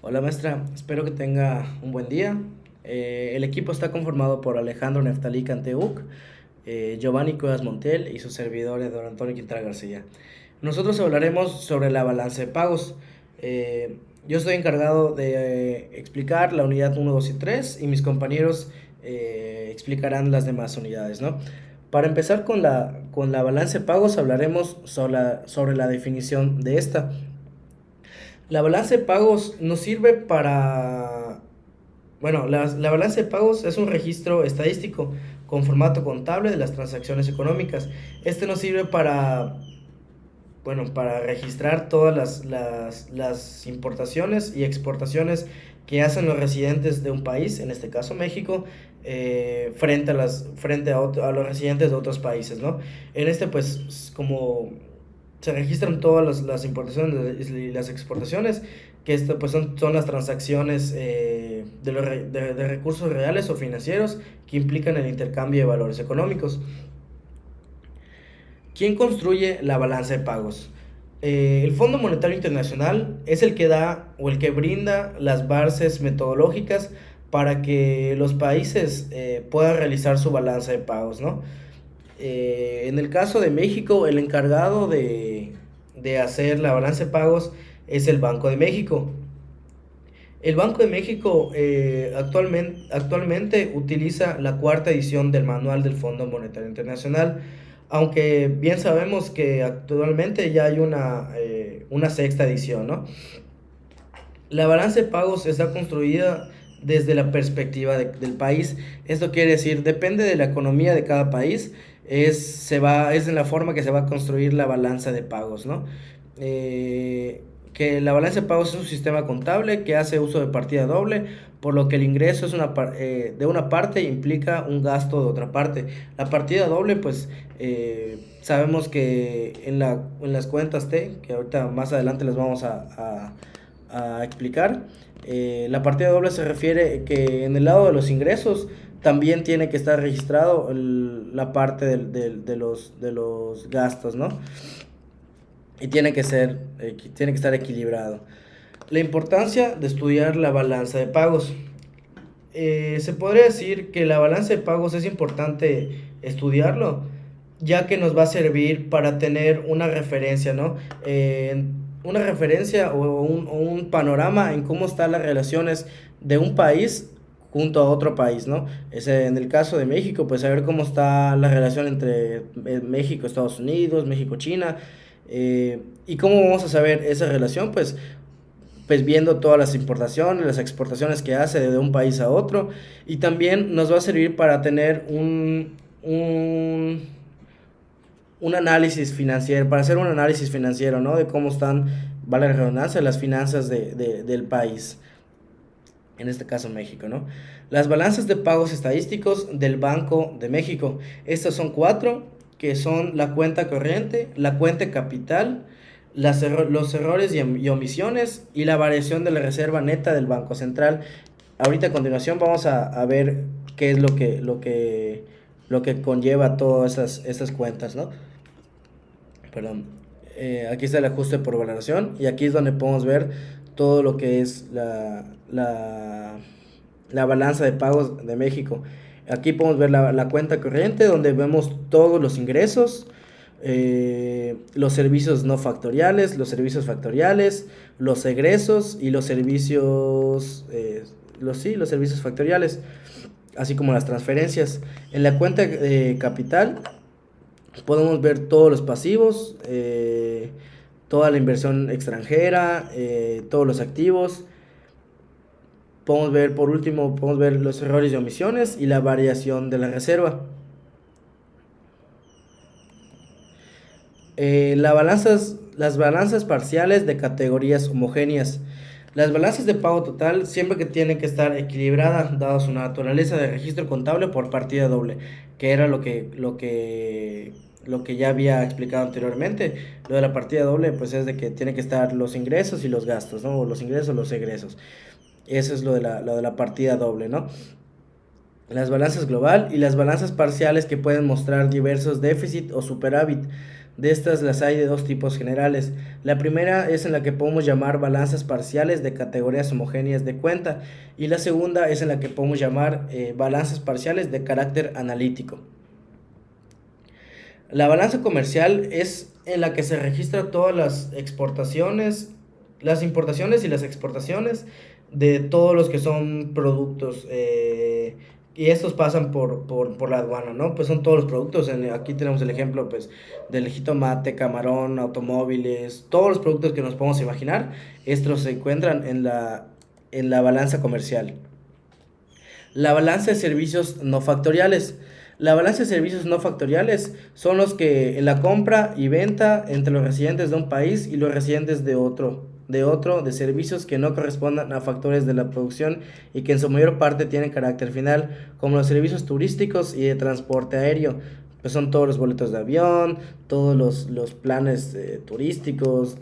Hola maestra, espero que tenga un buen día. El equipo está conformado por Alejandro Neftalí Canteuc, Giovanni Cuevas Montiel y su servidor Eduardo Antonio Quintana García. Nosotros hablaremos sobre la balanza de pagos. Yo estoy encargado de explicar la unidad uno, 2 y 3 y mis compañeros explicarán las demás unidades, ¿no? Para empezar con la balanza de pagos hablaremos sobre la definición de esta. La balanza de pagos nos sirve para... Bueno, la balanza de pagos es un registro estadístico con formato contable de las transacciones económicas. Este nos sirve para registrar todas las importaciones y exportaciones que hacen los residentes de un país, en este caso México, frente a los residentes de otros países, ¿no? En este, pues, como se registran todas las importaciones y las exportaciones, que esto pues son las transacciones de recursos reales o financieros que implican el intercambio de valores económicos. ¿Quién construye la balanza de pagos? El Fondo Monetario Internacional es el que da o el que brinda las bases metodológicas para que los países puedan realizar su balanza de pagos, ¿no? En el caso de México, el encargado de hacer la balanza de pagos es el Banco de México. El Banco de México actualmente utiliza la cuarta edición del manual del Fondo Monetario Internacional, aunque bien sabemos que actualmente ya hay una sexta edición, ¿no? La balanza de pagos está construida desde la perspectiva del país. Esto quiere decir, depende de la economía de cada país, es en la forma que se va a construir la balanza de pagos, ¿no? Que la balanza de pagos es un sistema contable que hace uso de partida doble, por lo que el ingreso de una parte implica un gasto de otra parte. La partida doble, pues sabemos que en las cuentas T, que ahorita más adelante les vamos a explicar. La partida doble se refiere que en el lado de los ingresos también tiene que estar registrado la parte de los gastos, ¿no? Y tiene que estar equilibrado. La importancia de estudiar la balanza de pagos. Se podría decir que la balanza de pagos es importante estudiarlo, ya que nos va a servir para tener una referencia, ¿no? Una referencia o un panorama en cómo están las relaciones de un país junto a otro país, ¿no? En el caso de México, pues saber cómo está la relación entre México, Estados Unidos, México, China, y cómo vamos a saber esa relación, pues viendo todas las importaciones, las exportaciones que hace de un país a otro, y también nos va a servir para tener un análisis financiero, para hacer un análisis financiero, ¿no? De cómo están, vale la redundancia, las finanzas del país, en este caso México, ¿no? Las balanzas de pagos estadísticos del Banco de México. Estas son cuatro, que son la cuenta corriente, la cuenta capital, los errores y omisiones y la variación de la reserva neta del Banco Central. Ahorita a continuación vamos a ver qué es lo que conlleva todas esas cuentas, ¿no? Perdón. Aquí está el ajuste por valoración y aquí es donde podemos ver todo lo que es la balanza de pagos de México. Aquí podemos ver la cuenta corriente donde vemos todos los ingresos, los servicios no factoriales, los servicios factoriales, los egresos y los servicios, los servicios factoriales, así como las transferencias. En la cuenta capital podemos ver todos los pasivos, toda la inversión extranjera, todos los activos. Por último, podemos ver los errores y omisiones y la variación de la reserva. Las balanzas parciales de categorías homogéneas. Las balanzas de pago total siempre que tienen que estar equilibradas, dada su naturaleza de registro contable por partida doble, que era lo que ya había explicado anteriormente. Lo de la partida doble, pues es de que tiene que estar los ingresos y los gastos, ¿no? O los ingresos o los egresos. Eso es lo de la partida doble, ¿no? Las balanzas global y las balanzas parciales que pueden mostrar diversos déficit o superávit. De estas las hay de dos tipos generales. La primera es en la que podemos llamar balanzas parciales de categorías homogéneas de cuenta y la segunda es en la que podemos llamar balanzas parciales de carácter analítico. La balanza comercial es en la que se registra todas las exportaciones, las importaciones y las exportaciones de todos los que son productos, y estos pasan por la aduana, ¿no? Pues son todos los productos. Aquí tenemos el ejemplo pues del jitomate, camarón, automóviles, todos los productos que nos podemos imaginar. Estos se encuentran en la balanza comercial. La balanza de servicios no factoriales. La balanza de servicios no factoriales son los que en la compra y venta entre los residentes de un país y los residentes de servicios que no correspondan a factores de la producción y que en su mayor parte tienen carácter final, como los servicios turísticos y de transporte aéreo. Pues son todos los boletos de avión, todos los planes turísticos,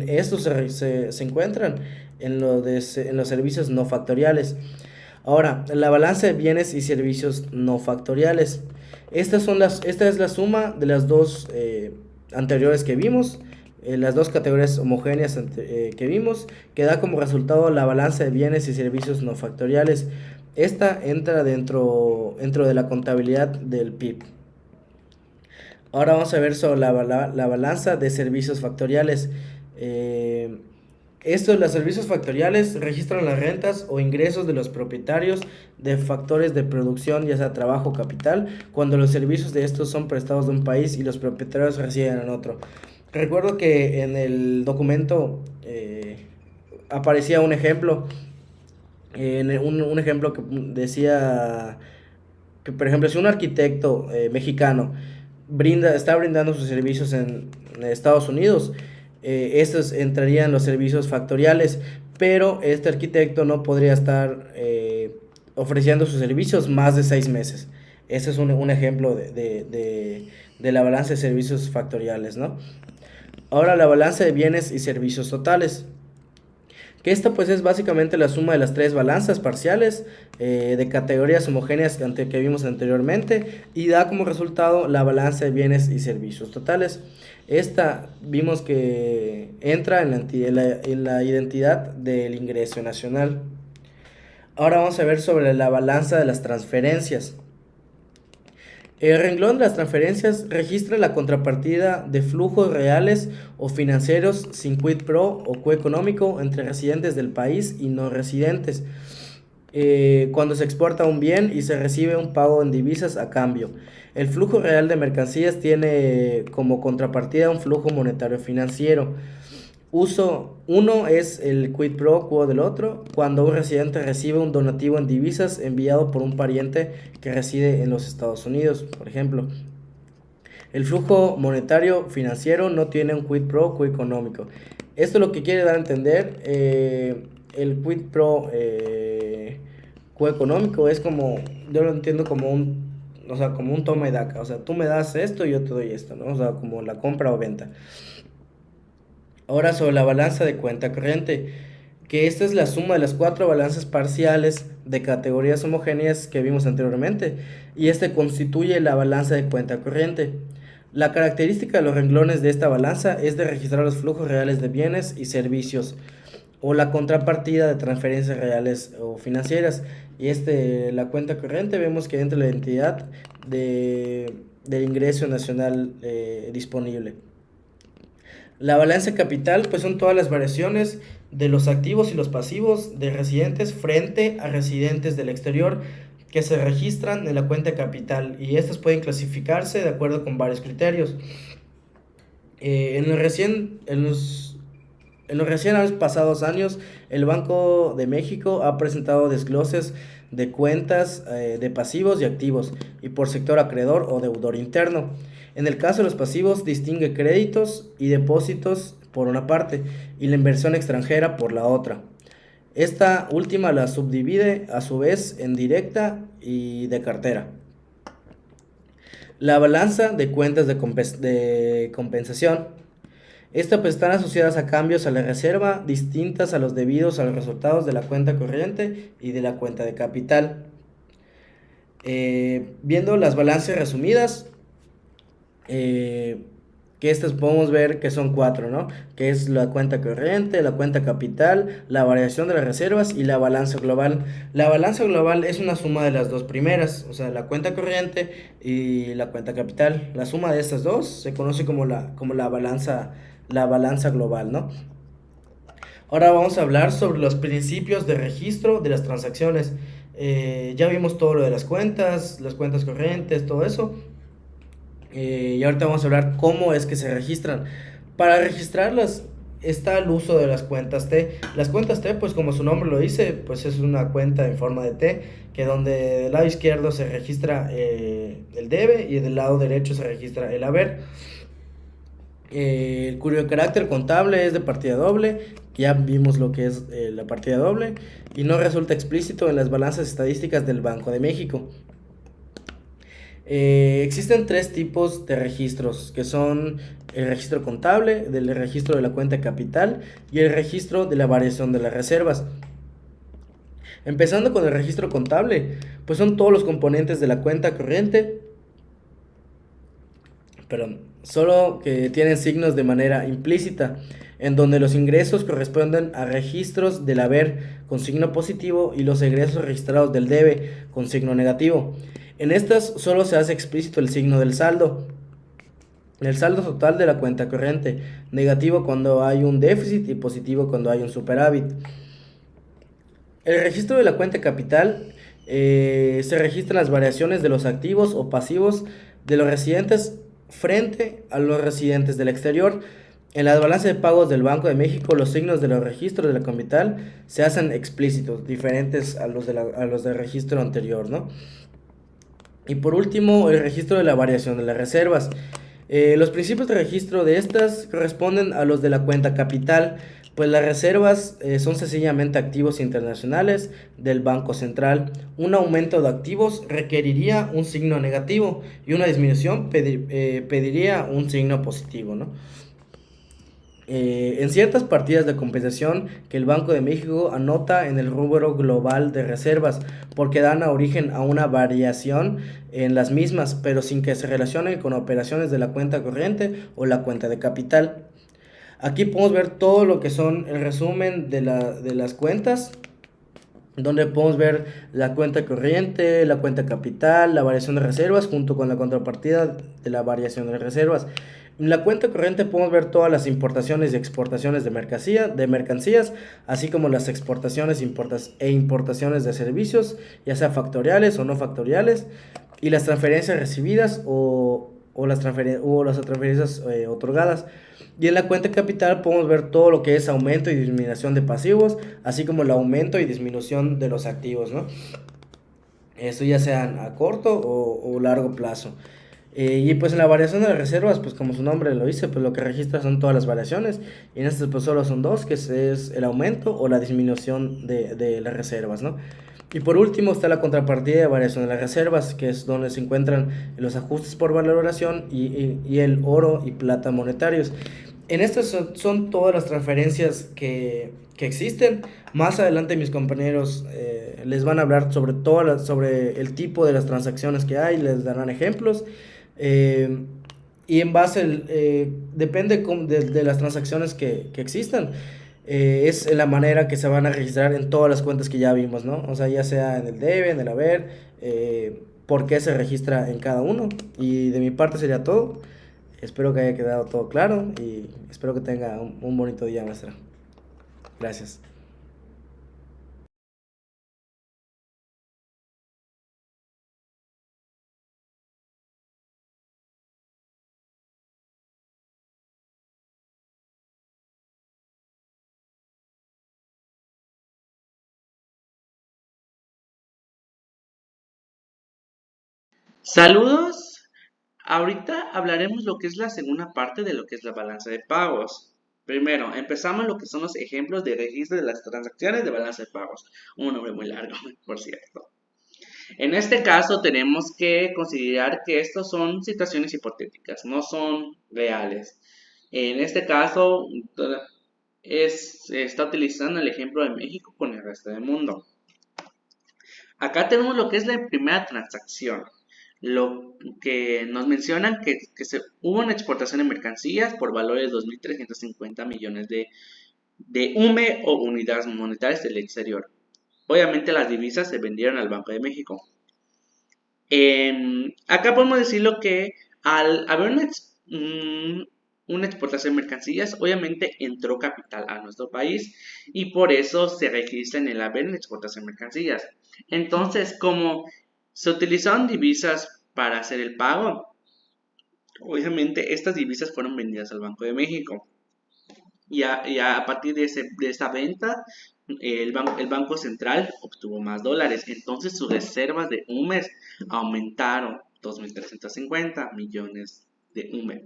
estos se encuentran en los servicios no factoriales. Ahora, la balanza de bienes y servicios no factoriales. Esta es la suma de las dos anteriores que vimos, las dos categorías homogéneas que vimos, que da como resultado la balanza de bienes y servicios no factoriales. Esta entra dentro de la contabilidad del PIB. Ahora vamos a ver sobre la balanza de servicios factoriales. Eh, los servicios factoriales registran las rentas o ingresos de los propietarios de factores de producción, ya sea trabajo o capital, cuando los servicios de estos son prestados de un país y los propietarios residen en otro. Recuerdo que en el documento aparecía un ejemplo, un ejemplo que decía que, por ejemplo, si un arquitecto mexicano está brindando sus servicios en Estados Unidos, estos entrarían los servicios factoriales, pero este arquitecto no podría estar ofreciendo sus servicios más de 6 meses. Ese es un ejemplo de la balanza de servicios factoriales, ¿no? Ahora la balanza de bienes y servicios totales. Que esta pues es básicamente la suma de las tres balanzas parciales de categorías homogéneas que vimos anteriormente y da como resultado la balanza de bienes y servicios totales. Esta vimos que entra en la identidad del ingreso nacional. Ahora vamos a ver sobre la balanza de las transferencias. El renglón de las transferencias registra la contrapartida de flujos reales o financieros sin quid pro o quo económico entre residentes del país y no residentes, cuando se exporta un bien y se recibe un pago en divisas a cambio. El flujo real de mercancías tiene como contrapartida un flujo monetario financiero. Uno es el quid pro quo del otro, cuando un residente recibe un donativo en divisas enviado por un pariente que reside en los Estados Unidos, por ejemplo. El flujo monetario financiero no tiene un quid pro quo económico. Esto lo que quiere dar a entender, el quid pro quo económico es como, yo lo entiendo como como un toma y daca. O sea, tú me das esto y yo te doy esto, ¿no? O sea, como la compra o venta. Ahora sobre la balanza de cuenta corriente, que esta es la suma de las 4 balanzas parciales de categorías homogéneas que vimos anteriormente, y este constituye la balanza de cuenta corriente. La característica de los renglones de esta balanza es de registrar los flujos reales de bienes y servicios, o la contrapartida de transferencias reales o financieras, y la cuenta corriente vemos que entra la identidad del ingreso nacional disponible. La balanza de capital pues son todas las variaciones de los activos y los pasivos de residentes frente a residentes del exterior que se registran en la cuenta de capital, y estas pueden clasificarse de acuerdo con varios criterios. En los recién pasados años, el Banco de México ha presentado desgloses de cuentas de pasivos y activos, y por sector acreedor o deudor interno. En el caso de los pasivos, distingue créditos y depósitos por una parte y la inversión extranjera por la otra. Esta última la subdivide a su vez en directa y de cartera. La balanza de cuentas de compensación. Estas pues están asociadas a cambios a la reserva distintas a los debidos a los resultados de la cuenta corriente y de la cuenta de capital. Viendo las balanzas resumidas, que estas podemos ver que son cuatro, ¿no? Que es la cuenta corriente, la cuenta capital, la variación de las reservas y la balanza global. La balanza global es una suma de las dos primeras, o sea, la cuenta corriente y la cuenta capital. La suma de estas dos se conoce como la balanza global, ¿no? Ahora vamos a hablar sobre los principios de registro de las transacciones. Ya vimos todo lo de las cuentas corrientes, todo eso. Y ahorita vamos a hablar cómo es que se registran. Para registrarlas está el uso de las cuentas T. Las cuentas T, pues como su nombre lo dice, pues es una cuenta en forma de T, que donde del lado izquierdo se registra el debe y del lado derecho se registra el haber. Cuyo carácter contable es de partida doble, ya vimos lo que es la partida doble, y no resulta explícito en las balanzas estadísticas del Banco de México. Existen tres tipos de registros, que son el registro contable, el registro de la cuenta capital y el registro de la variación de las reservas. Empezando con el registro contable, pues son todos los componentes de la cuenta corriente, perdón, solo que tienen signos de manera implícita, en donde los ingresos corresponden a registros del haber con signo positivo y los egresos registrados del debe con signo negativo. En estas solo se hace explícito el signo del saldo. El saldo total de la cuenta corriente, negativo cuando hay un déficit y positivo cuando hay un superávit. El registro de la cuenta capital se registran las variaciones de los activos o pasivos de los residentes frente a los residentes del exterior. En la balanza de pagos del Banco de México, los signos de los registros de la capital se hacen explícitos, diferentes a los del registro anterior, ¿no? Y por último, el registro de la variación de las reservas. Los principios de registro de estas corresponden a los de la cuenta capital, pues las reservas son sencillamente activos internacionales del Banco Central. Un aumento de activos requeriría un signo negativo y una disminución pediría un signo positivo, ¿no? En ciertas partidas de compensación que el Banco de México anota en el rubro global de reservas, porque dan a origen a una variación en las mismas, pero sin que se relacionen con operaciones de la cuenta corriente o la cuenta de capital. Aquí podemos ver todo lo que son el resumen de las cuentas, donde podemos ver la cuenta corriente, la cuenta capital, la variación de reservas junto con la contrapartida de la variación de reservas. En la cuenta corriente podemos ver todas las importaciones y exportaciones de mercancías, así como las exportaciones e importaciones de servicios, ya sea factoriales o no factoriales, y las transferencias recibidas o las transferencias otorgadas. Y en la cuenta capital podemos ver todo lo que es aumento y disminución de pasivos, así como el aumento y disminución de los activos, ¿no? Esto ya sean a corto o largo plazo. Y pues en la variación de las reservas, pues como su nombre lo dice, pues lo que registra son todas las variaciones. Y en este pues solo son dos, que es el aumento o la disminución de las reservas, ¿no? Y por último está la contrapartida de variación de las reservas, que es donde se encuentran los ajustes por valoración y el oro y plata monetarios. En estas son todas las transferencias que existen. Más adelante mis compañeros les van a hablar sobre el tipo de las transacciones que hay, les darán ejemplos. eh, y en base, depende de las transacciones que existan. Es la manera que se van a registrar en todas las cuentas que ya vimos, ¿no? O sea, ya sea en el debe, en el haber, por qué se registra en cada uno. Y de mi parte sería todo. Espero que haya quedado todo claro y espero que tenga un bonito día, maestra. Gracias. Saludos. Ahorita hablaremos lo que es la segunda parte de lo que es la balanza de pagos. Primero, empezamos lo que son los ejemplos de registro de las transacciones de balanza de pagos. Un nombre muy largo, por cierto. En este caso tenemos que considerar que estos son situaciones hipotéticas, no son reales. En este caso se está utilizando el ejemplo de México con el resto del mundo. Acá tenemos lo que es la primera transacción. lo que nos mencionan hubo una exportación de mercancías por valor de 2.350 millones de UME o unidades monetarias del exterior. Obviamente las divisas se vendieron al Banco de México. Acá podemos decirlo que al haber una exportación de mercancías, obviamente entró capital a nuestro país y por eso se registra en el haber una exportación de mercancías. Entonces, como se utilizaron divisas para hacer el pago, obviamente estas divisas fueron vendidas al Banco de México. Y a partir de esa venta, el Banco Central obtuvo más dólares. Entonces sus reservas de UMES aumentaron 2.350 millones de UMES.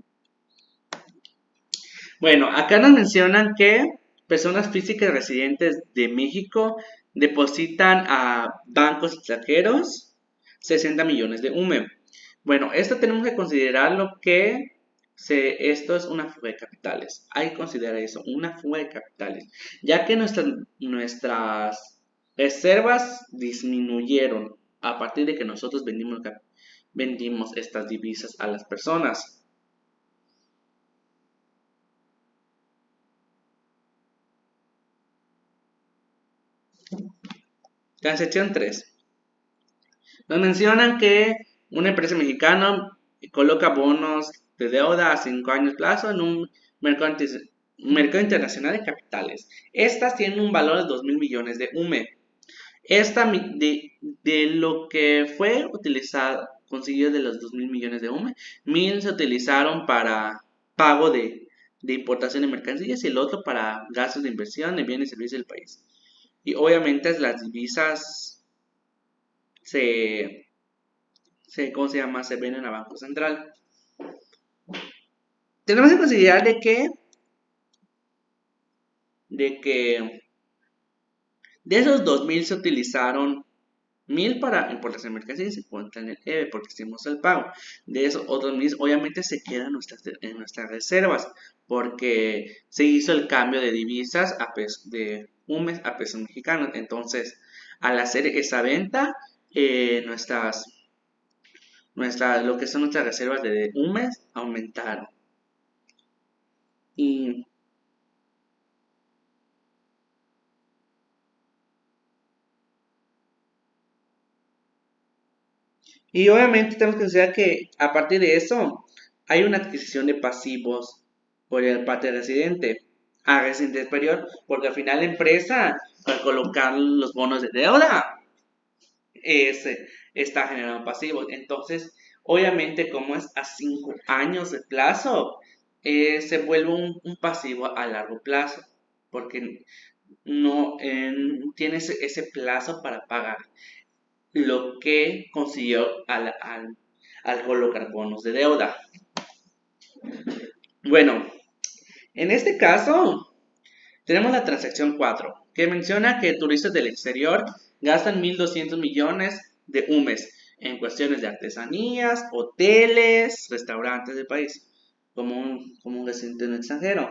Bueno, acá nos mencionan que personas físicas residentes de México depositan a bancos extranjeros 60 millones de UME. Bueno, esto tenemos que considerarlo que esto es una fuga de capitales. Hay que considerar eso, una fuga de capitales, ya que nuestras reservas disminuyeron a partir de que nosotros vendimos estas divisas a las personas. Transacción 3. Nos mencionan que una empresa mexicana coloca bonos de deuda a 5 años plazo en un mercado internacional de capitales. Estas tienen un valor de 2.000 millones de UME. De lo que fue utilizado, conseguido de los 2.000 millones de UME, 1.000 se utilizaron para pago de importación de mercancías y el otro para gastos de inversión de bienes y servicios del país. Y obviamente las divisas se, ¿cómo se llama? Se venden a Banco Central. Tenemos que considerar de esos 2.000 se utilizaron 1.000 para importación de mercancías y se cuenta en el EVE porque hicimos el pago. De esos otros 1.000 obviamente se quedan en nuestras reservas porque se hizo el cambio de divisas de UMES a pesos mexicanos. Entonces, al hacer esa venta, lo que son nuestras reservas de UMES aumentaron. Y obviamente tenemos que considerar que a partir de eso hay una adquisición de pasivos por el parte del residente a residente superior, porque al final la empresa, al colocar los bonos de deuda, está generando pasivos. Entonces, obviamente, como es a 5 años de plazo, se vuelve un pasivo a largo plazo, porque no tiene ese plazo para pagar lo que consiguió al colocar bonos de deuda. Bueno, en este caso tenemos la transacción 4, que menciona que turistas del exterior gastan 1.200 millones de UMES en cuestiones de artesanías, hoteles, restaurantes del país, como un residente en el extranjero.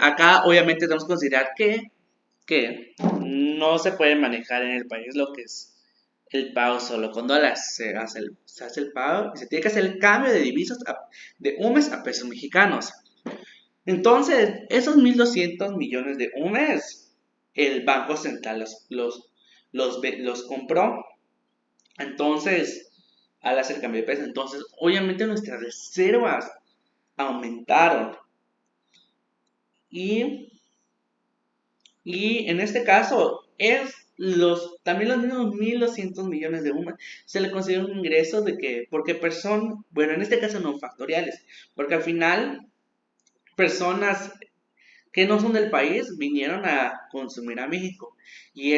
Acá obviamente tenemos que considerar que no se puede manejar en el país lo que es el pago solo con dólares. Se hace el pago y se tiene que hacer el cambio de divisas de UMES a pesos mexicanos. Entonces, esos 1.200 millones de UMES, el Banco Central los compró. Entonces, al hacer el cambio de peso, entonces, obviamente nuestras reservas aumentaron. Y en este caso, también los mismos 1.200 millones de UMA se le considera un ingreso porque bueno, en este caso no factoriales, porque al final personas que no son del país vinieron a consumir a México y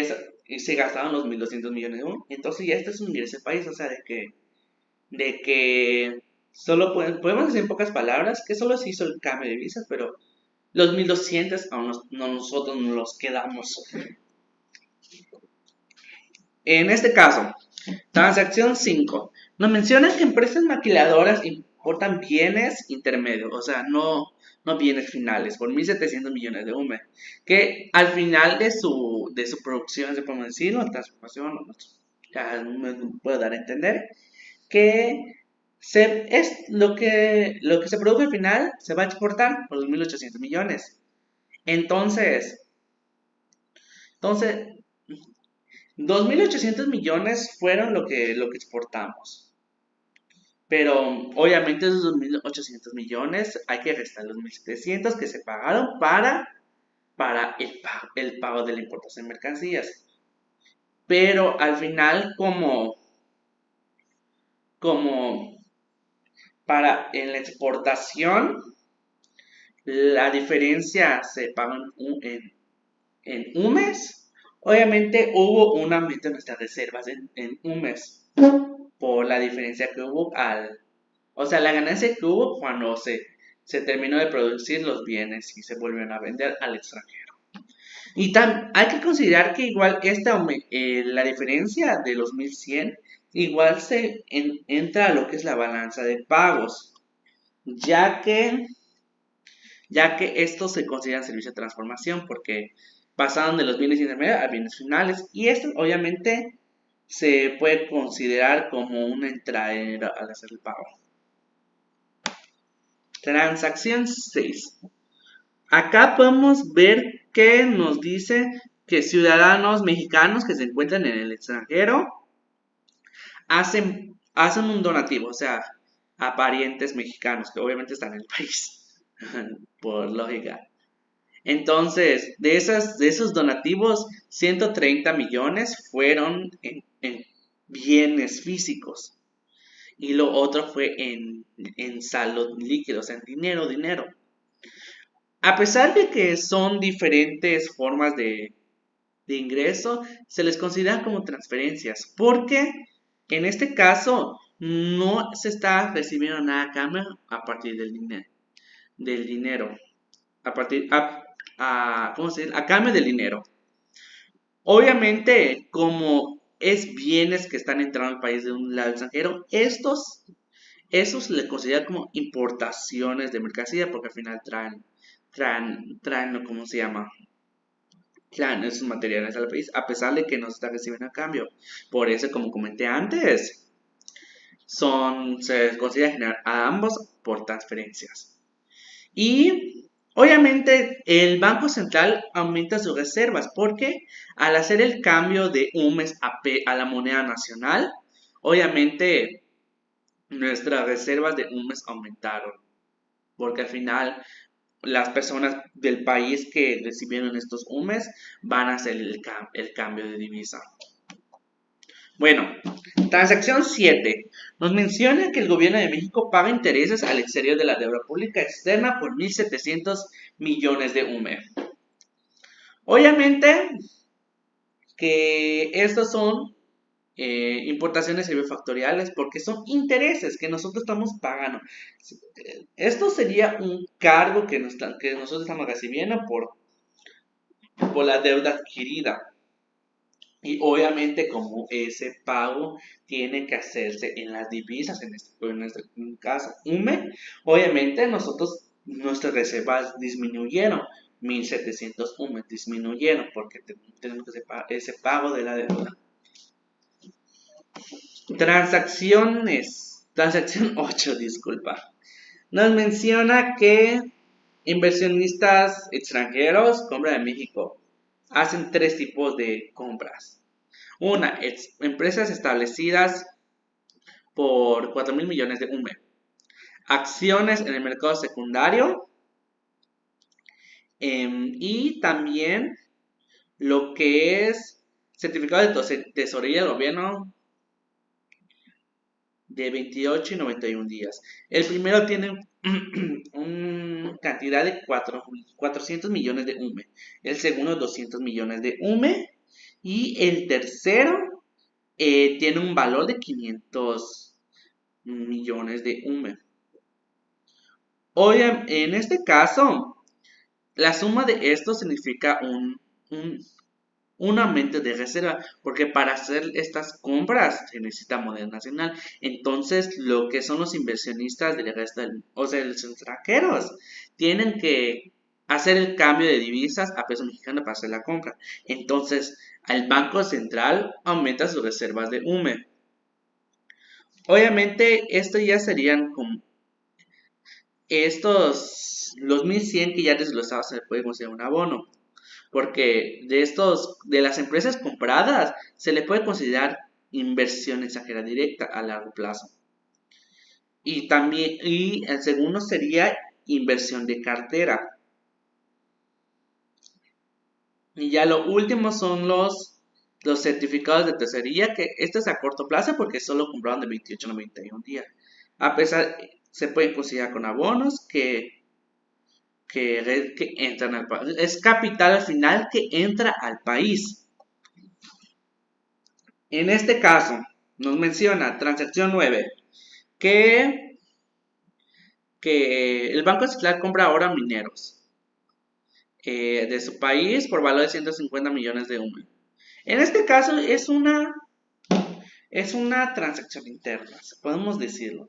se gastaron los 1.200 millones de UMA. Entonces ya este es un ingreso del país, o sea, de que solo podemos decir en pocas palabras que solo se hizo el cambio de visas, pero los 1.200 nosotros nos los quedamos. En este caso, transacción 5. Nos mencionan que empresas maquiladoras importan bienes intermedios, o sea, no bienes finales, por 1.700 millones de UME, que al final de su producción, se podemos decir, la transformación, ya me puedo dar a entender, que es lo que se produce al final se va a exportar por 2.800 millones. Entonces, entonces 2.800 millones fueron lo que exportamos. Pero obviamente esos 2.800 millones hay que restar los 1.700 que se pagaron para el pago de la importación de mercancías. Pero al final, como para en la exportación, la diferencia se paga en UMES. Obviamente hubo un aumento en nuestras reservas en UMES por la diferencia que hubo o sea, la ganancia que hubo cuando se terminó de producir los bienes y se volvieron a vender al extranjero. Y hay que considerar que igual la diferencia de los 1.100 igual entra a lo que es la balanza de pagos, ya que, ya que estos se consideran servicios de transformación porque pasaron de los bienes intermedios a bienes finales y esto obviamente se puede considerar como una entrada al hacer el pago. Transacción 6. Acá podemos ver que nos dice que ciudadanos mexicanos que se encuentran en el extranjero hacen un donativo, o sea, a parientes mexicanos que obviamente están en el país, por lógica. Entonces, de esos donativos, 130 millones fueron en bienes físicos y lo otro fue en saldo líquido, o sea, en dinero. A pesar de que son diferentes formas de ingreso, se les considera como transferencias, porque en este caso no se está recibiendo nada a cambio a partir del dinero, a partir ¿cómo se dice? A cambio del dinero. Obviamente, como es bienes que están entrando al país de un lado extranjero, esos se les considera como importaciones de mercancía, porque al final traen, ¿cómo se llama? Traen esos materiales al país, a pesar de que no se está recibiendo a cambio. Por eso, como comenté antes, se considera generar a ambos por transferencias. Y obviamente el Banco Central aumenta sus reservas porque al hacer el cambio de UMES a la moneda nacional, obviamente nuestras reservas de UMES aumentaron. Porque al final las personas del país que recibieron estos UMES van a hacer el cambio de divisa. Bueno, transacción 7. Nos menciona que el gobierno de México paga intereses al exterior de la deuda pública externa por 1.700 millones de UME. Obviamente que estos son importaciones factoriales porque son intereses que nosotros estamos pagando. Esto sería un cargo que nosotros estamos recibiendo por la deuda adquirida. Y obviamente como ese pago tiene que hacerse en las divisas, en este caso UME, obviamente nuestras reservas disminuyeron, 1.700 UME disminuyeron porque tenemos que hacer ese pago de la deuda. Transacción 8, disculpa. Nos menciona que inversionistas extranjeros, compra de México, hacen 3 tipos de compras. Una, empresas establecidas por 4.000 millones de UME. Acciones en el mercado secundario. Y también lo que es certificado de tesorería del gobierno de 28 y 91 días. El primero tiene una cantidad de 400 millones de UME. El segundo 200 millones de UME. Y el tercero tiene un valor de 500 millones de UME. Oye, en este caso, la suma de esto significa un aumento de reserva, porque para hacer estas compras se necesita moneda nacional. Entonces, lo que son los inversionistas del resto o sea, los extranjeros, tienen que hacer el cambio de divisas a peso mexicano para hacer la compra. Entonces, el Banco Central aumenta sus reservas de UME. Obviamente, esto ya serían como los 1100 que ya desglosados se le puede considerar un abono. Porque de las empresas compradas, se le puede considerar inversión extranjera directa a largo plazo. Y también, y el segundo sería inversión de cartera. Y ya lo último son los certificados de tesorería, que esto es a corto plazo porque solo compraron de 28 a 91 días. A pesar, se pueden considerar con abonos que entran al país. Es capital al final que entra al país. En este caso, nos menciona transacción 9 que, que el Banco Central compra ahora mineros de su país por valor de 150 millones de UME. En este caso es una transacción interna, podemos decirlo.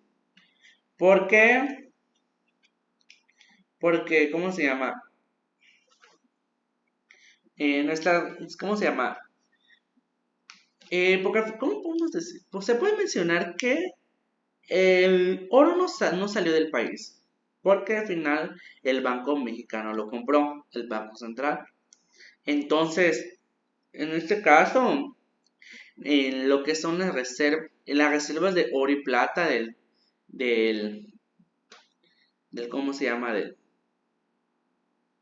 ¿Por qué? Porque, ¿cómo se llama? ¿Cómo se llama? Porque, ¿cómo podemos decir? Pues se puede mencionar que el oro no salió del país, porque al final el Banco Mexicano lo compró, el Banco Central. Entonces, en este caso, en lo que son las reservas de oro y plata del, del ¿cómo se llama?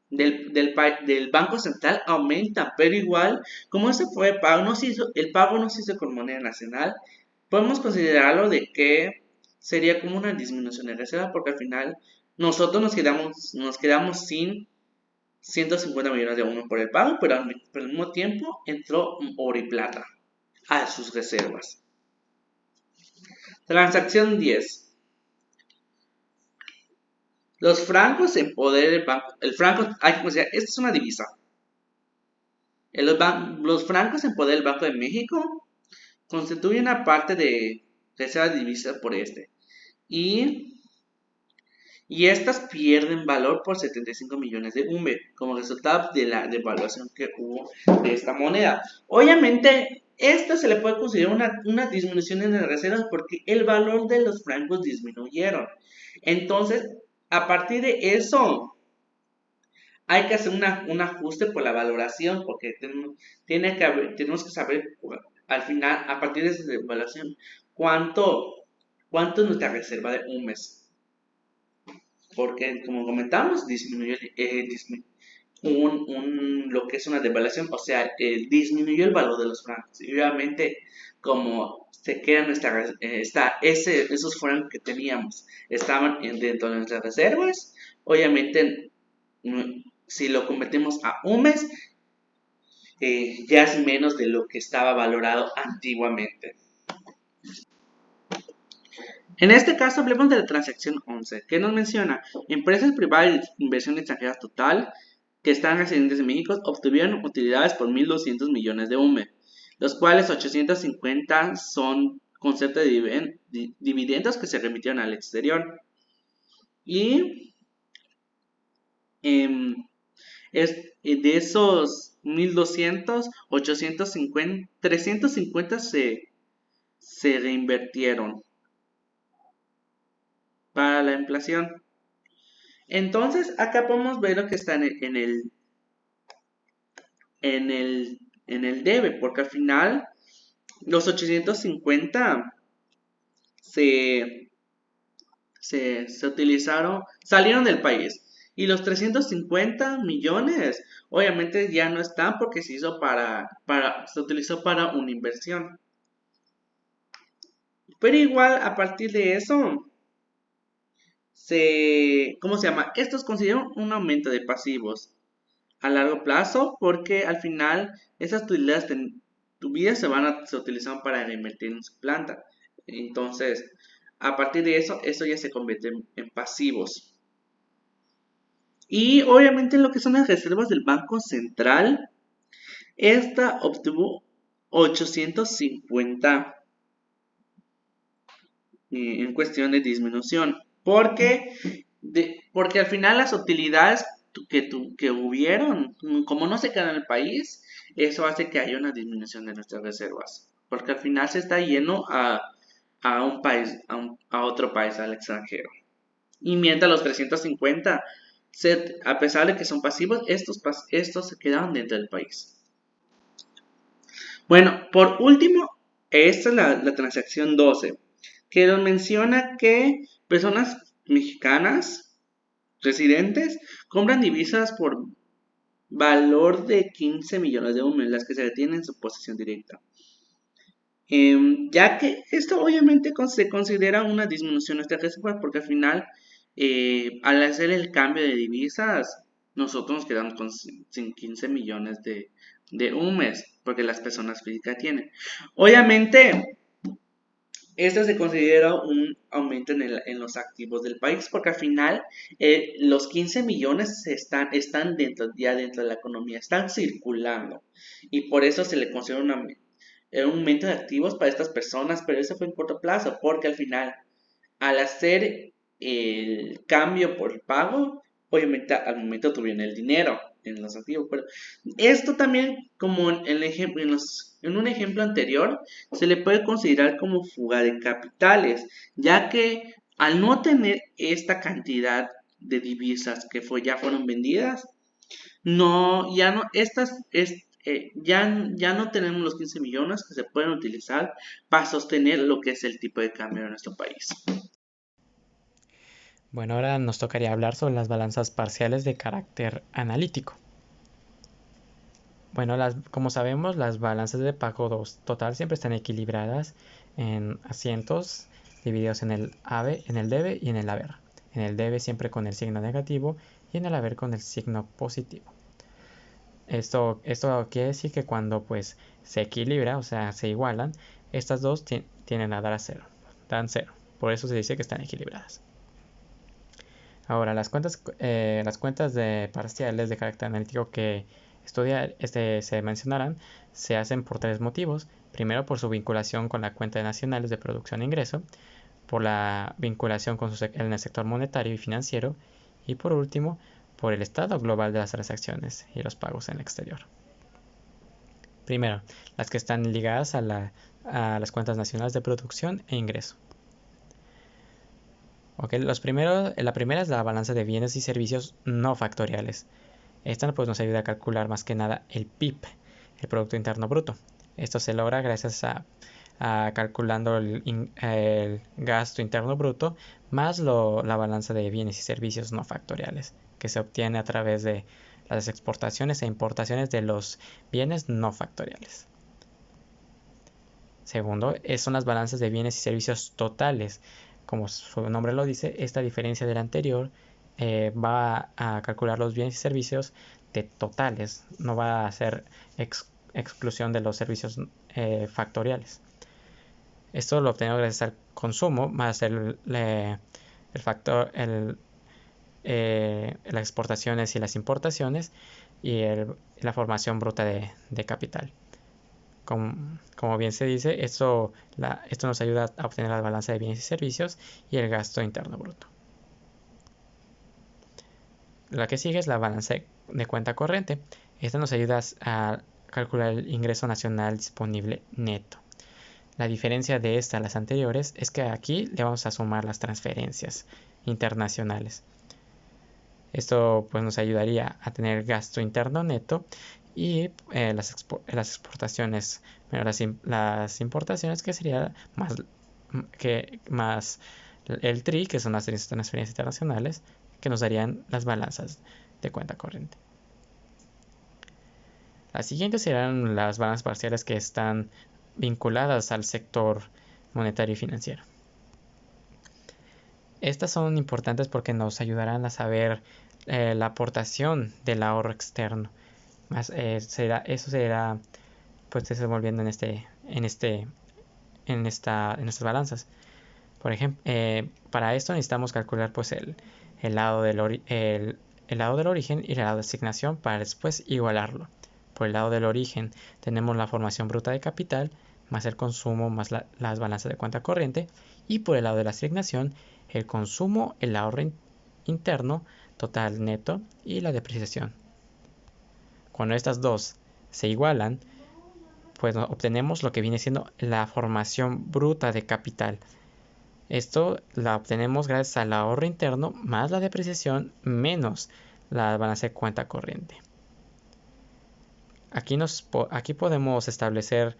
Del Banco Central aumentan, pero igual, como ese fue pago, el pago no se hizo con moneda nacional, podemos considerarlo de que sería como una disminución de reserva, porque al final nosotros nos quedamos sin 150 millones de uno por el pago, pero al mismo tiempo entró oro y plata a sus reservas. Transacción 10. Los francos en poder del banco. El franco, hay que considerar, esta es una divisa. Los francos en poder del Banco de México constituyen una parte de reserva de divisas por este. Y, y estas pierden valor por 75 millones de UME como resultado de la devaluación que hubo de esta moneda. Obviamente, esto se le puede considerar una disminución en las reservas porque el valor de los francos disminuyeron. Entonces, a partir de eso, hay que hacer un ajuste por la valoración, porque tenemos que saber al final, a partir de esa evaluación, cuánto es nuestra reserva de un mes. Porque, como comentamos, disminuyó lo que es una devaluación, o sea, disminuyó el valor de los francos. Y obviamente, como se queda esos francos que teníamos estaban dentro de nuestras reservas, obviamente si lo convertimos a un mes, ya es menos de lo que estaba valorado antiguamente. En este caso hablemos de la transacción 11, que nos menciona empresas privadas de inversión extranjera total que están residentes en México obtuvieron utilidades por 1.200 millones de UME, los cuales 850 son concepto de dividendos que se remitieron al exterior. Y de esos 1.200, 850, 350 se reinvirtieron para la inflación. Entonces, acá podemos ver lo que está en el debe, porque al final los 850 se utilizaron, salieron del país. Y los 350 millones, obviamente ya no están porque se hizo se utilizó para una inversión. Pero igual, a partir de eso, ¿cómo se llama? Estos consideran un aumento de pasivos a largo plazo porque al final esas utilidades tuvidas se utilizan para reinvertir en su planta. Entonces, a partir de eso ya se convierte en pasivos. Y obviamente lo que son las reservas del Banco Central, esta obtuvo 850 en cuestión de disminución. Porque al final las utilidades que hubieron, como no se queda en el país, eso hace que haya una disminución de nuestras reservas, porque al final se está yendo a un país, a otro país, al extranjero. Y mientras los 350, a pesar de que son pasivos, estos se quedaron dentro del país. Bueno, por último, esta es la transacción 12, que nos menciona que personas mexicanas residentes compran divisas por valor de 15 millones de UMS, las que se detienen en su posesión directa. Ya que esto obviamente se considera una disminución de nuestra reserva, porque al final, al hacer el cambio de divisas, nosotros nos quedamos sin 15 millones de UMS, porque las personas físicas tienen. Obviamente, esto se considera un aumento en los activos del país, porque al final los 15 millones están ya dentro de la economía, están circulando, y por eso se le considera un aumento de activos para estas personas, pero eso fue en corto plazo, porque al final, al hacer el cambio por pago, obviamente al momento tuvieron el dinero en los activos, pero esto también, como en un ejemplo anterior, se le puede considerar como fuga de capitales, ya que al no tener esta cantidad de divisas que ya fueron vendidas, no, ya no, ya no tenemos los 15 millones que se pueden utilizar para sostener lo que es el tipo de cambio de nuestro país. Bueno, ahora nos tocaría hablar sobre las balanzas parciales de carácter analítico. Bueno, como sabemos, las balanzas de pago total siempre están equilibradas en asientos divididos en el debe y en el haber. En el debe siempre con el signo negativo y en el haber con el signo positivo. Esto quiere decir que cuando pues se equilibra, o sea, se igualan, estas dos tienden a dar a cero, dan cero. Por eso se dice que están equilibradas. Ahora, las cuentas de parciales de carácter analítico que se mencionarán se hacen por tres motivos. Primero, por su vinculación con la cuenta de nacionales de producción e ingreso, por la vinculación en el sector monetario y financiero, y por último, por el estado global de las transacciones y los pagos en el exterior. Primero, las que están ligadas a las cuentas nacionales de producción e ingreso. Okay, la primera es la balanza de bienes y servicios no factoriales. Esta pues, nos ayuda a calcular más que nada el PIB, el Producto Interno Bruto. Esto se logra gracias a calculando el gasto interno bruto más la balanza de bienes y servicios no factoriales, que se obtiene a través de las exportaciones e importaciones de los bienes no factoriales. Segundo, son las balanzas de bienes y servicios totales. Como su nombre lo dice, esta diferencia del anterior va a calcular los bienes y servicios de totales, no va a hacer exclusión de los servicios factoriales. Esto lo obtenemos gracias al consumo más el factor, las exportaciones y las importaciones y la formación bruta de capital. Como bien se dice, esto nos ayuda a obtener la balanza de bienes y servicios y el gasto interno bruto. La que sigue es la balanza de cuenta corriente. Esta nos ayuda a calcular el ingreso nacional disponible neto. La diferencia de esta a las anteriores es que aquí le vamos a sumar las transferencias internacionales. Esto pues nos ayudaría a tener gasto interno neto y las exportaciones, bueno, las importaciones, que sería más el TRI, que son las transferencias internacionales, que nos darían las balanzas de cuenta corriente. Las siguientes serán las balanzas parciales que están vinculadas al sector monetario y financiero. Estas son importantes porque nos ayudarán a saber la aportación del ahorro externo. Eso será pues desenvolviendo en estas balanzas. Por ejemplo, para esto necesitamos calcular pues el lado del origen y el lado de asignación para después igualarlo. Por el lado del origen tenemos la formación bruta de capital más el consumo más las balanzas de cuenta corriente, y por el lado de la asignación el consumo, el ahorro interno total neto y la depreciación. Cuando estas dos se igualan, pues obtenemos lo que viene siendo la formación bruta de capital. Esto la obtenemos gracias al ahorro interno más la depreciación menos la balanza de cuenta corriente. Aquí podemos establecer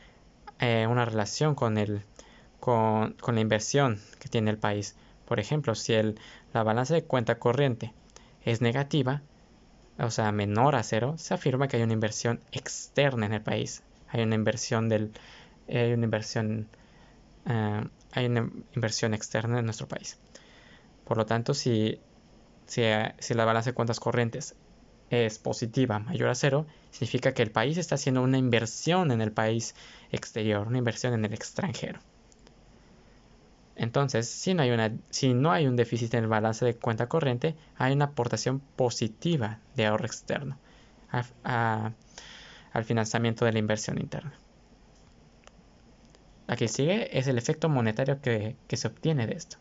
una relación con la inversión que tiene el país. Por ejemplo, si la balanza de cuenta corriente es negativa, o sea, menor a cero, se afirma que hay una inversión externa en el país. Hay una inversión externa en nuestro país. Por lo tanto, si la balanza de cuentas corrientes es positiva, mayor a cero, significa que el país está haciendo una inversión en el país exterior, una inversión en el extranjero. Entonces, si no hay un déficit en el balance de cuenta corriente, hay una aportación positiva de ahorro externo al financiamiento de la inversión interna. La que sigue es el efecto monetario que se obtiene de esto.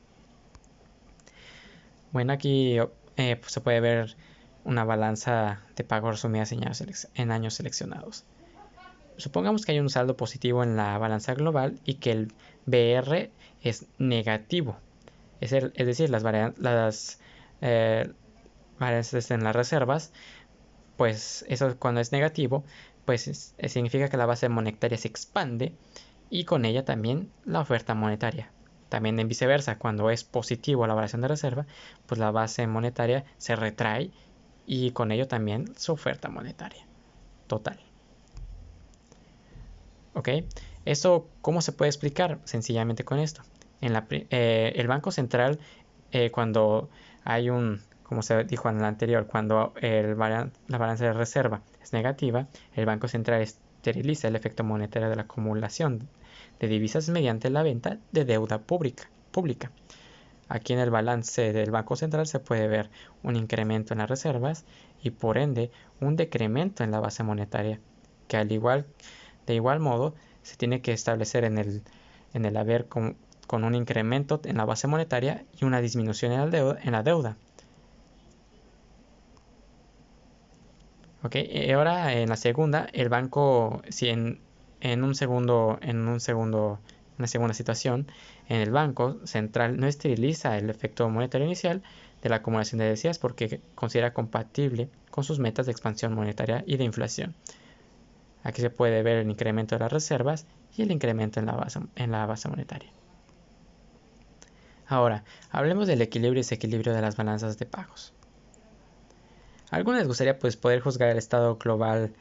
Bueno, aquí pues se puede ver una balanza de pago resumida en años seleccionados. Supongamos que hay un saldo positivo en la balanza global y que el BR es negativo. Es decir, las varianzas en las reservas, pues eso cuando es negativo, pues significa que la base monetaria se expande y con ella también la oferta monetaria. También en viceversa, cuando es positivo la variación de reserva, pues la base monetaria se retrae y con ello también su oferta monetaria total. ¿Ok? ¿Eso cómo se puede explicar? Sencillamente con esto. El Banco Central, cuando hay como se dijo en el anterior, cuando la balanza de reserva es negativa, el Banco Central esteriliza el efecto monetario de la acumulación de divisas mediante la venta de deuda pública. Aquí en el balance del Banco Central se puede ver un incremento en las reservas y por ende un decremento en la base monetaria, que de igual modo se tiene que establecer en el haber con un incremento en la base monetaria y una disminución en la deuda. Okay. Ahora en la segunda, el banco, si en una segunda situación, en el Banco Central no esteriliza el efecto monetario inicial de la acumulación de décimas porque considera compatible con sus metas de expansión monetaria y de inflación. Aquí se puede ver el incremento de las reservas y el incremento en la base monetaria. Ahora, hablemos del equilibrio y desequilibrio de las balanzas de pagos. A algunos les gustaría poder juzgar el estado global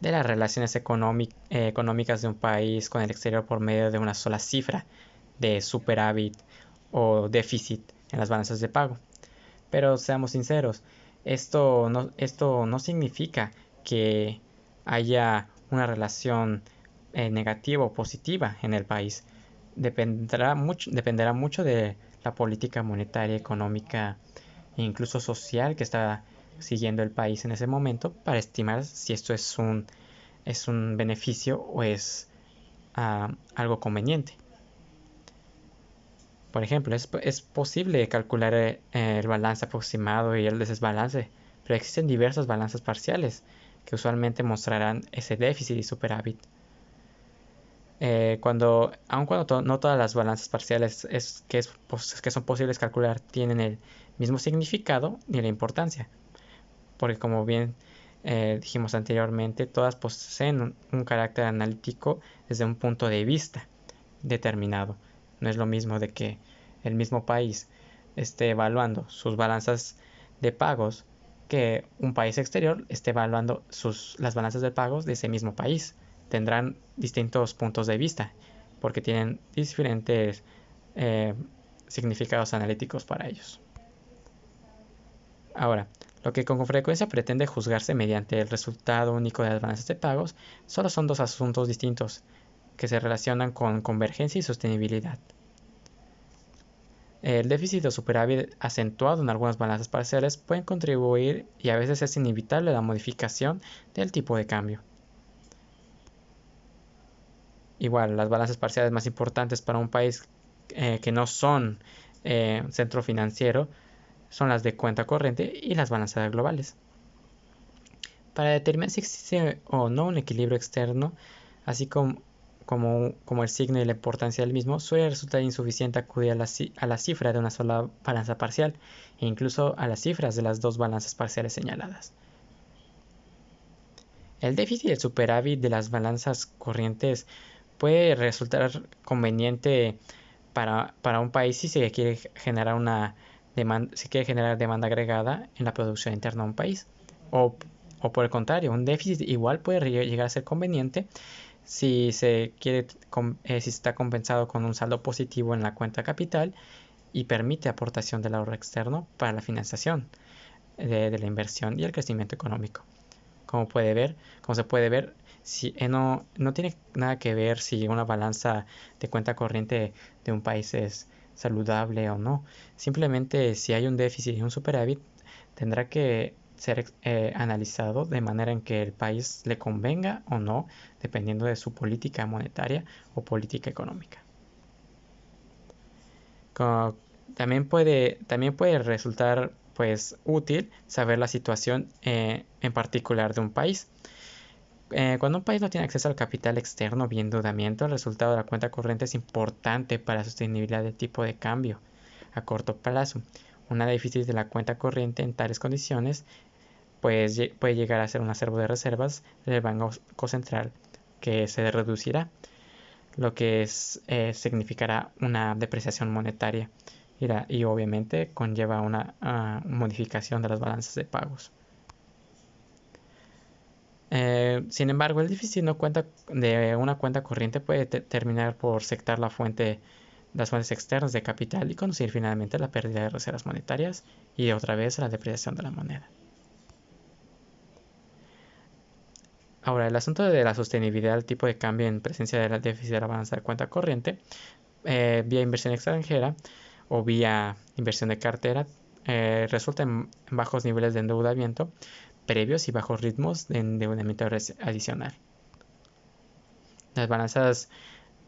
de las relaciones económicas de un país con el exterior por medio de una sola cifra de superávit o déficit en las balanzas de pago. Pero seamos sinceros, esto no significa que haya una relación negativa o positiva en el país. Dependerá mucho de la política monetaria, económica e incluso social que está siguiendo el país en ese momento para estimar si esto es un beneficio o es algo conveniente. Por ejemplo, es posible calcular el balance aproximado y el desbalance, pero existen diversas balanzas parciales que usualmente mostrarán ese déficit y superávit. Aun cuando no todas las balanzas parciales que son posibles calcular tienen el mismo significado ni la importancia, porque como bien dijimos anteriormente, todas poseen un carácter analítico desde un punto de vista determinado. No es lo mismo de que el mismo país esté evaluando sus balanzas de pagos que un país exterior esté evaluando las balanzas de pagos de ese mismo país. Tendrán distintos puntos de vista porque tienen diferentes significados analíticos para ellos. Ahora, lo que con frecuencia pretende juzgarse mediante el resultado único de las balanzas de pagos solo son dos asuntos distintos que se relacionan con convergencia y sostenibilidad. El déficit o superávit acentuado en algunas balanzas parciales pueden contribuir y a veces es inevitable la modificación del tipo de cambio. Igual, las balanzas parciales más importantes para un país que no son centro financiero son las de cuenta corriente y las balanzas globales. Para determinar si existe o no un equilibrio externo, así como el signo y la importancia del mismo, suele resultar insuficiente acudir a la cifra de una sola balanza parcial e incluso a las cifras de las dos balanzas parciales señaladas. El déficit y el superávit de las balanzas corrientes puede resultar conveniente para un país si se quiere generar demanda agregada en la producción interna de un país. O por el contrario, un déficit igual puede llegar a ser conveniente si se está compensado con un saldo positivo en la cuenta capital y permite aportación del ahorro externo para la financiación de la inversión y el crecimiento económico. Como se puede ver, no tiene nada que ver si una balanza de cuenta corriente de un país es saludable o no. Simplemente si hay un déficit y un superávit, tendrá que ser analizado de manera en que el país le convenga o no, dependiendo de su política monetaria o política económica. También puede resultar útil saber la situación en particular de un país. Cuando un país no tiene acceso al capital externo vía endeudamiento, el resultado de la cuenta corriente es importante para la sostenibilidad del tipo de cambio a corto plazo. Un déficit de la cuenta corriente en tales condiciones puede llegar a ser un acervo de reservas del Banco Central que se reducirá, lo que significará una depreciación monetaria y obviamente conlleva una modificación de las balanzas de pagos. Sin embargo, el déficit de una cuenta corriente puede terminar por sectar las fuentes externas de capital y conducir finalmente a la pérdida de reservas monetarias y otra vez a la depreciación de la moneda. Ahora, el asunto de la sostenibilidad del tipo de cambio en presencia del déficit de la balanza de cuenta corriente, vía inversión extranjera o vía inversión de cartera, resulta en bajos niveles de endeudamiento previos y bajos ritmos de endeudamiento adicional. Las balanzas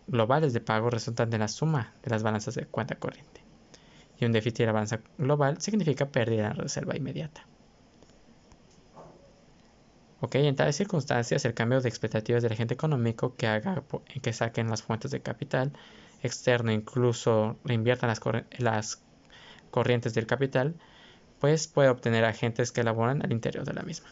globales de pago resultan de la suma de las balanzas de cuenta corriente. Y un déficit de la balanza global significa pérdida de reserva inmediata. En tales circunstancias, el cambio de expectativas del agente económico que haga que saquen las fuentes de capital externo, incluso reinviertan las corrientes del capital, puede obtener agentes que elaboran al interior de la misma.